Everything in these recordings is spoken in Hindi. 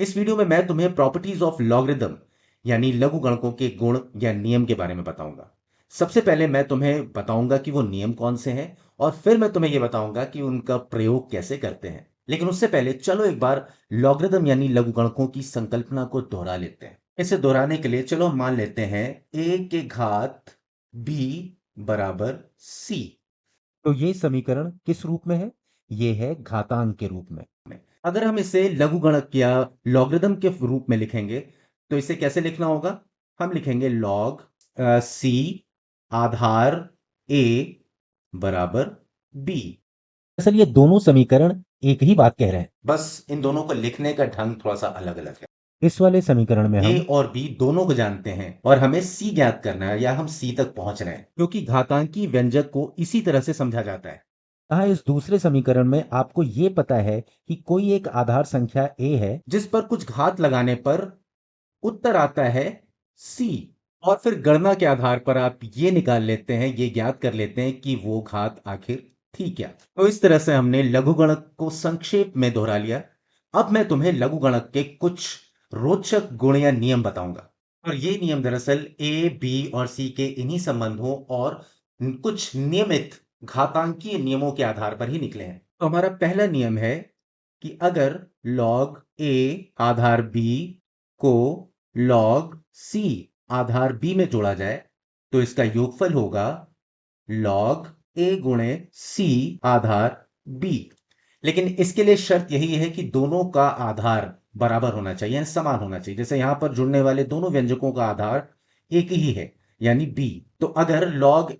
इस वीडियो में मैं तुम्हें प्रॉपर्टीज ऑफ लॉगरिदम यानी लघुगणकों के गुण या नियम के बारे में बताऊंगा। सबसे पहले मैं तुम्हें बताऊंगा कि वो नियम कौन से हैं और फिर मैं तुम्हें यह बताऊंगा कि उनका प्रयोग कैसे करते हैं। लेकिन उससे पहले चलो एक बार लॉगरिदम यानी लघुगणकों की संकल्पना को दोहरा लेते हैं। इसे दोहराने के लिए चलो हम मान लेते हैं a के घात b बराबर c। तो ये समीकरण किस रूप में है? ये है घातांक के रूप में। अगर हम इसे लघुगणक या लॉगरिदम के रूप में लिखेंगे तो इसे कैसे लिखना होगा? हम लिखेंगे लॉग सी आधार ए बराबर बी। असल ये दोनों समीकरण एक ही बात कह रहे हैं, बस इन दोनों को लिखने का ढंग थोड़ा सा अलग अलग है। इस वाले समीकरण में हम ए और बी दोनों को जानते हैं और हमें सी ज्ञात करना है या हम सी तक पहुंच रहे हैं, क्योंकि घातांकी व्यंजक को इसी तरह से समझा जाता है। हाँ, इस दूसरे समीकरण में आपको यह पता है कि कोई एक आधार संख्या a है जिस पर कुछ घात लगाने पर उत्तर आता है c, और फिर गणना के आधार पर आप ये निकाल लेते हैं, ये ज्ञात कर लेते हैं कि वो घात आखिर थी क्या। तो इस तरह से हमने लघुगणक को संक्षेप में दोहरा लिया। अब मैं तुम्हें लघुगणक के कुछ रोचक गुण या नियम बताऊंगा, और ये नियम दरअसल ए बी और सी के इन्हीं संबंधों और कुछ नियमित घातांकीय नियमों के आधार पर ही निकले हैं। तो हमारा पहला नियम है कि अगर लॉग ए आधार बी को लॉग सी आधार बी में जोड़ा जाए तो इसका योगफल होगा लॉग ए गुणे सी आधार बी। लेकिन इसके लिए शर्त यही है कि दोनों का आधार बराबर होना चाहिए यानी समान होना चाहिए। जैसे यहां पर जुड़ने वाले दोनों व्यंजकों का आधार एक ही है यानी बी। तो अगर लॉग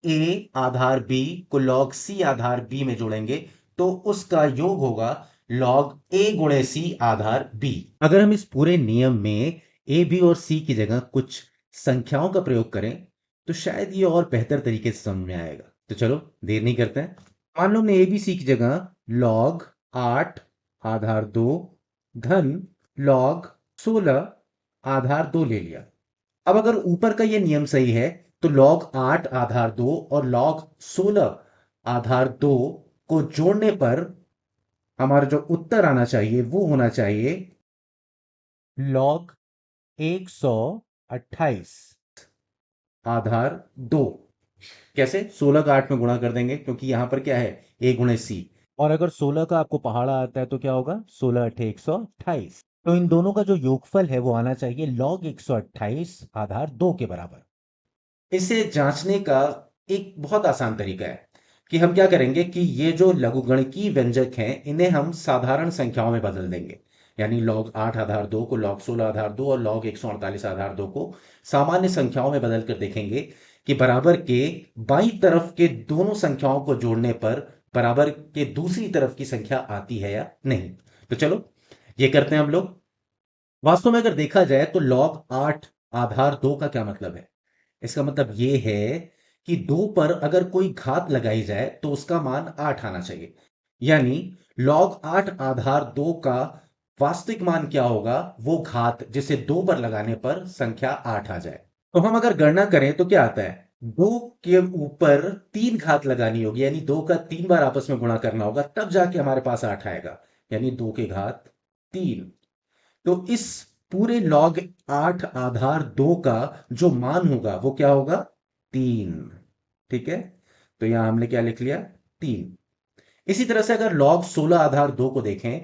ए आधार बी को लॉग सी आधार बी में जोड़ेंगे तो उसका योग होगा लॉग ए गुणे सी आधार बी। अगर हम इस पूरे नियम में ए बी और सी की जगह कुछ संख्याओं का प्रयोग करें तो शायद ये और बेहतर तरीके से समझ में आएगा। तो चलो देर नहीं करते हैं। मान लो हमने ए बी सी की जगह लॉग 8 आधार 2 धन लॉग 16 आधार 2 ले लिया। अब अगर ऊपर का ये नियम सही है तो लॉग 8 आधार 2 और लॉग 16 आधार 2 को जोड़ने पर हमारा जो उत्तर आना चाहिए वो होना चाहिए लॉग 128 आधार 2। कैसे? 16 का 8 में गुणा कर देंगे क्योंकि यहां पर क्या है ए गुणे सी, और अगर 16 का आपको पहाड़ा आता है तो क्या होगा 16 अठे 128। तो इन दोनों का जो योगफल है वो आना चाहिए लॉग 128 आधार 2 के बराबर। इसे जांचने का एक बहुत आसान तरीका है कि हम क्या करेंगे कि ये जो लघुगणकीय व्यंजक हैं इन्हें हम साधारण संख्याओं में बदल देंगे। यानी लॉग 8 आधार 2 को लॉग 16 आधार 2 और लॉग 148 आधार 2 को सामान्य संख्याओं में बदल कर देखेंगे कि बराबर के बाईं तरफ के दोनों संख्याओं को जोड़ने पर बराबर के दूसरी तरफ की संख्या आती है या नहीं। तो चलो ये करते हैं हम लोग। वास्तव में अगर देखा जाए तो लॉग 8 आधार 2 का क्या मतलब है? इसका मतलब यह है कि 2 पर अगर कोई घात लगाई जाए तो उसका मान 8 आना चाहिए। यानी लॉग 8 आधार 2 का वास्तविक मान क्या होगा? वो घात जिसे 2 पर लगाने पर संख्या 8 आ जाए। तो हम अगर गणना करें तो क्या आता है? 2 के ऊपर 3 घात लगानी होगी यानी 2 का 3 बार आपस में गुणा करना होगा, तब जाके हमारे पास 8 आएगा। यानी 2 के घात 3। तो इस पूरे लॉग 8 आधार 2 का जो मान होगा वो क्या होगा? 3। ठीक है, तो यहां हमने क्या लिख लिया? 3। इसी तरह से अगर लॉग 16 आधार 2 को देखें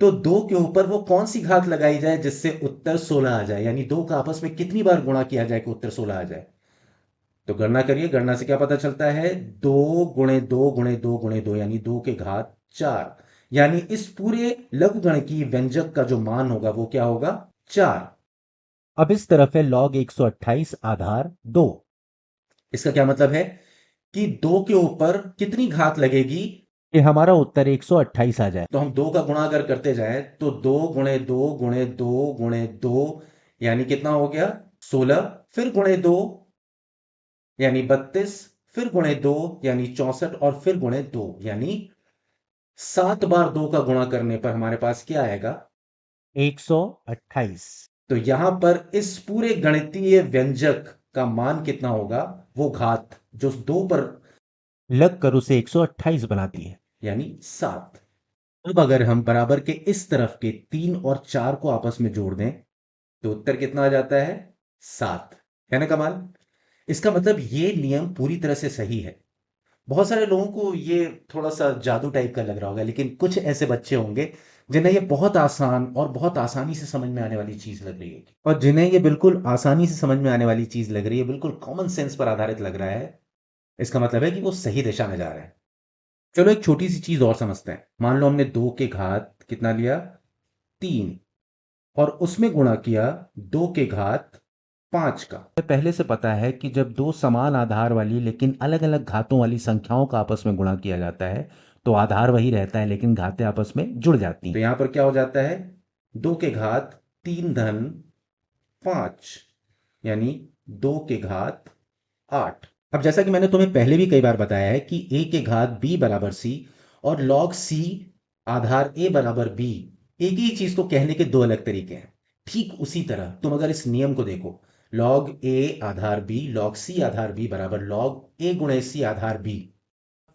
तो 2 के ऊपर वो कौन सी घात लगाई जाए जिससे उत्तर 16 आ जाए, यानी 2 का आपस में कितनी बार गुणा किया जाए कि उत्तर 16 आ जाए। तो गणना करिए, गणना से क्या पता चलता है? 2 गुणे 2 गुणे 2 गुणे 2 यानी 2 के घात 4। यानी इस पूरे लघुगणकीय व्यंजक का जो मान होगा वो क्या होगा? 4। अब इस तरफ है लॉग 128 आधार 2। इसका क्या मतलब है कि 2 के ऊपर कितनी घात लगेगी कि हमारा उत्तर 128 आ जाए? तो हम 2 का गुणा अगर करते जाए तो 2 गुणे 2 गुणे 2 गुणे 2 यानी कितना हो गया? 16। फिर गुणे 2 यानी 32, फिर गुणे 2 यानी 64, और फिर गुणे 2 यानी 7 बार 2 का गुणा करने पर हमारे पास क्या आएगा? 128। तो यहां पर इस पूरे गणितीय व्यंजक का मान कितना होगा? वो घात जो 2 पर लगकर उसे 128 बनाती है, यानी 7। अब अगर हम बराबर के इस तरफ के 3 और 4 को आपस में जोड़ दें तो उत्तर कितना आ जाता है? 7। है ना कमाल? इसका मतलब ये नियम पूरी तरह से सही है। बहुत सारे लोगों को ये थोड़ा सा जादू टाइप का लग रहा होगा, लेकिन कुछ ऐसे बच्चे होंगे जिन्हें ये बहुत आसान और बहुत आसानी से समझ में आने वाली चीज लग रही है, और जिन्हें ये बिल्कुल आसानी से समझ में आने वाली चीज लग रही है, बिल्कुल कॉमन सेंस पर आधारित लग रहा है। इसका मतलब है कि वो सही दिशा में जा रहे हैं। चलो एक छोटी सी चीज और समझते हैं। मान लो हमने 2 के घात कितना लिया? 3, और उसमें गुणा किया 2 के घात 5 का। हमें पहले से पता है कि जब दो समान आधार वाली लेकिन अलग अलग घातों वाली संख्याओं का आपस में गुणा किया जाता है तो आधार वही रहता है लेकिन घातें आपस में जुड़ जाती हैं। तो यहां पर क्या हो जाता है? 2 के घात 3 धन 5, यानी 2 के घात 8। अब जैसा कि मैंने तुम्हें पहले भी कई बार बताया है कि a के घात b बराबर c और log c आधार a बराबर b एक ही चीज को कहने के दो अलग तरीके हैं। ठीक उसी तरह तुम अगर इस नियम को देखो, log a Aadhaar b log c Aadhaar b बराबर log a गुणे c आधार b।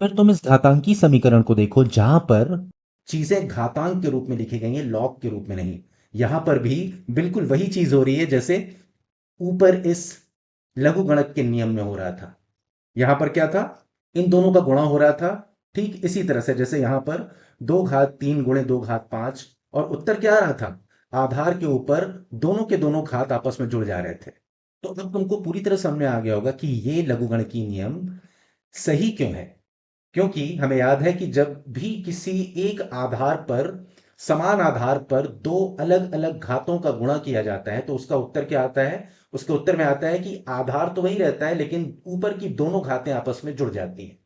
फिर तुम इस घातांकी समीकरण को देखो जहां पर चीजें घातांक के रूप में लिखी गई हैं, लॉग के रूप में नहीं। यहां पर भी बिल्कुल वही चीज हो रही है जैसे ऊपर इस लघु गणक के नियम में हो रहा था। यहां पर क्या था? इन दोनों का गुणा हो रहा था। ठीक इसी तरह से जैसे यहां पर 2 घात 3 गुणे 2 घात 5, और उत्तर क्या आ रहा था? आधार के ऊपर दोनों के दोनों घात आपस में जुड़ जा रहे थे। तो अब तुमको पूरी तरह समझ में आ गया होगा कि ये लघुगणकीय नियम सही क्यों है। क्योंकि हमें याद है कि जब भी किसी एक आधार पर, समान आधार पर दो अलग अलग घातों का गुणा किया जाता है तो उसका उत्तर क्या आता है? उसके उत्तर में आता है कि आधार तो वही रहता है लेकिन ऊपर की दोनों घातें आपस में जुड़ जाती हैं।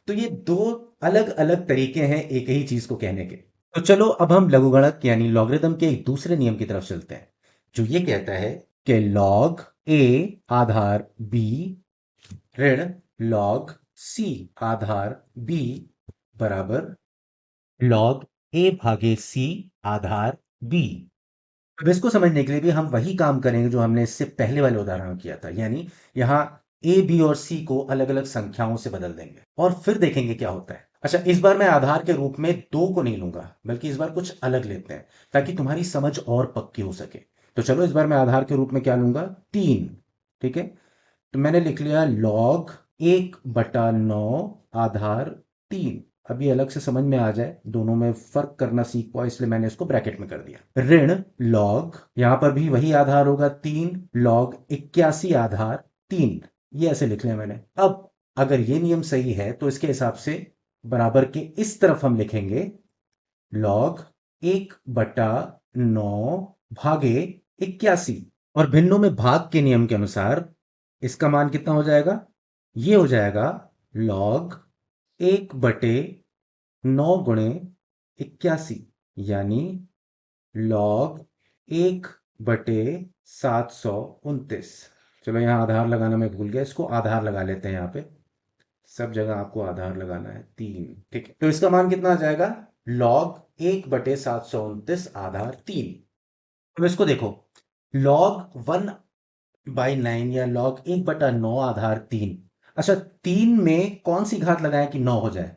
तो ये दो अलग अलग तरीके हैं एक ही चीज को कहने के। तो चलो अब हम लघुगणक यानी लॉगरिथम के एक दूसरे नियम की तरफ चलते हैं, जो ये कहता है कि लॉग ए आधार बी ऋण लॉग सी आधार बी बराबर लॉग ए भागे सी आधार बी। अब इसको समझने के लिए भी हम वही काम करेंगे जो हमने इससे पहले वाले उदाहरण में किया था, यानी यहां ए बी और सी को अलग अलग संख्याओं से बदल देंगे और फिर देखेंगे क्या होता है। अच्छा, इस बार मैं आधार के रूप में 2 को नहीं लूंगा, बल्कि इस बार कुछ अलग लेते हैं ताकि तुम्हारी समझ और पक्की हो सके। तो चलो इस बार मैं आधार के रूप में क्या लूंगा? 3। ठीक है, तो मैंने लिख लिया log 1/9 आधार 3। अभी अलग से समझ में आ जाए, दोनों में फर्क करना सीख पाओ, इसलिए मैंने इसको ब्रैकेट में कर दिया। ऋण log, यहां पर भी वही आधार होगा 3 log 81 आधार 3। ये ऐसे लिख लिया मैंने। अब अगर ये नियम सही है तो इसके हिसाब से बराबर के इस तरफ हम लिखेंगे log 1/9 भागे 81, और भिन्नों में भाग के नियम के अनुसार इसका मान कितना हो जाएगा? ये हो जाएगा log 1/9 गुणे 81, यानी log 1/729। चलो यहां आधार लगाना मैं भूल गया, इसको आधार लगा लेते हैं। यहां पे सब जगह आपको आधार लगाना है 3। ठीक है, तो इसका मान कितना आ जाएगा? log 1/729 आधार 3। अब इसको देखो, log 1/9 या log 1/9 आधार 3। अच्छा, 3 में कौन सी घात लगाएं कि 9 हो जाए?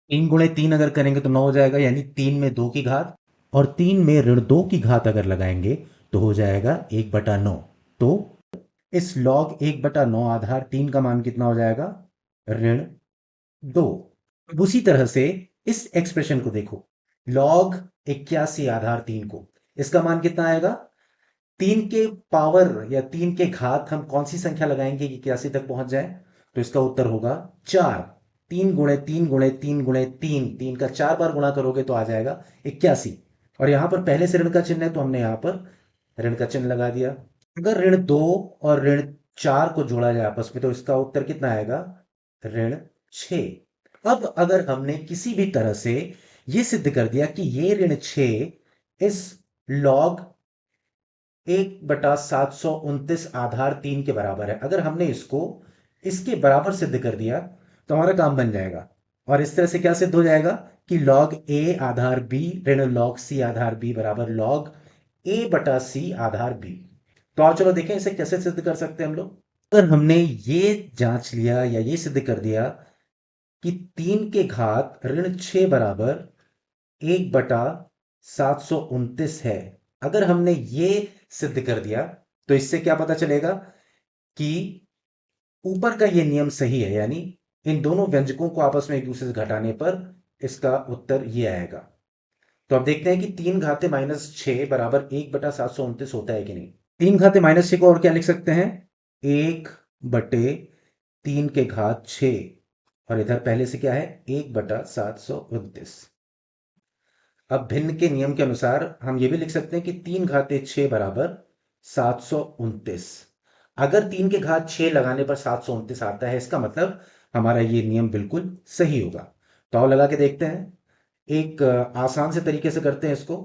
3 गुणे 3 अगर करेंगे तो 9 हो जाएगा, यानी 3 में 2 की घात, और 3 में ऋण 2 की घात अगर लगाएंगे तो हो जाएगा 1/9। तो इस log 1/9 आधार 3 का मान कितना हो जाएगा? ऋण 2। अब उसी तरह से इस एक्सप्रेशन को देखो, log 81 आधार 3 को, इसका मान कितना आएगा? 3 के पावर या 3 के घात हम कौन सी संख्या लगाएंगे कि 81 तक पहुंच जाए? तो इसका उत्तर होगा 4। 3 गुणे 3 गुणे 3 गुणे 3, 3 का 4 बार गुणा करोगे तो आ जाएगा 81। और यहां पर पहले से ऋण का चिन्ह है तो हमने यहां पर ऋण का चिन्ह लगा दिया। अगर ऋण 2 और ऋण 4 को जोड़ा जाए आपस में तो इसका उत्तर कितना आएगा? ऋण 6। अब अगर हमने किसी भी तरह से यह सिद्ध कर दिया कि ये ऋण 6 इस log 1/729 आधार 3 के बराबर है, अगर हमने इसको इसके बराबर सिद्ध कर दिया तो हमारा काम बन जाएगा। और इस तरह से क्या सिद्ध हो जाएगा कि log a आधार b ऋण log c आधार b बराबर log a/c आधार b। तो आओ चलो देखें इसे कैसे सिद्ध कर सकते हैं हम लोग। अगर हमने ये जांच लिया या ये सिद्ध कर दिया कि 3 के घात ऋण 6 बराबर 1/729 है। अगर हमने ये सिद्ध कर दिया तो इससे क्या पता चलेगा कि ऊपर का ये नियम सही है, यानी इन दोनों व्यंजकों को आपस में एक दूसरे से घटाने पर इसका उत्तर ये आएगा। तो अब देखते हैं कि 3 घाते -6 बराबर 1/729 होता है कि नहीं। 3 घाते -6 को और क्या लिख सकते हैं, 1/3 के घात 6, और इधर पहले से क्या है, 1/729। अब भिन्न के नियम के अनुसार हम ये भी लिख सकते हैं कि 3 घाते 6 बराबर 729। अगर 3 के घात 6 लगाने पर 729 आता है, इसका मतलब हमारा ये नियम बिल्कुल सही होगा। तो आओ लगा के देखते हैं। एक आसान से तरीके से करते हैं इसको।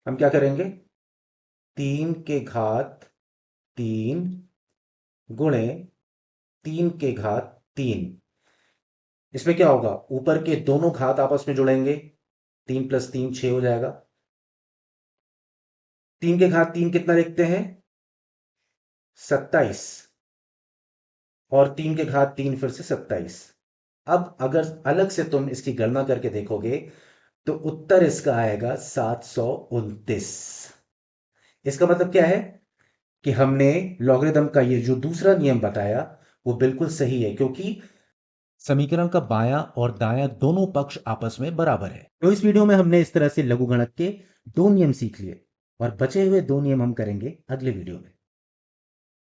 हम क्या करेंगे, 3 के घात 3 गुणे 3 के घात 3। इसमें क्या होगा, ऊपर के दोनों घात आपस में जुड़ेंगे, 3 + 3 6 हो जाएगा। 3 के घात 3 कितना लिखते हैं, 27, और 3 के घात 3 फिर से 27। अब अगर अलग से तुम इसकी गणना करके देखोगे तो उत्तर इसका आएगा 729। इसका मतलब क्या है कि हमने लॉगरिथम का ये जो दूसरा नियम बताया वो बिल्कुल सही है, क्योंकि समीकरण का बायां और दायां दोनों पक्ष आपस में बराबर है। तो इस वीडियो में हमने इस तरह से लघुगणक के 2 नियम सीख लिए, और बचे हुए 2 नियम हम करेंगे अगले वीडियो में।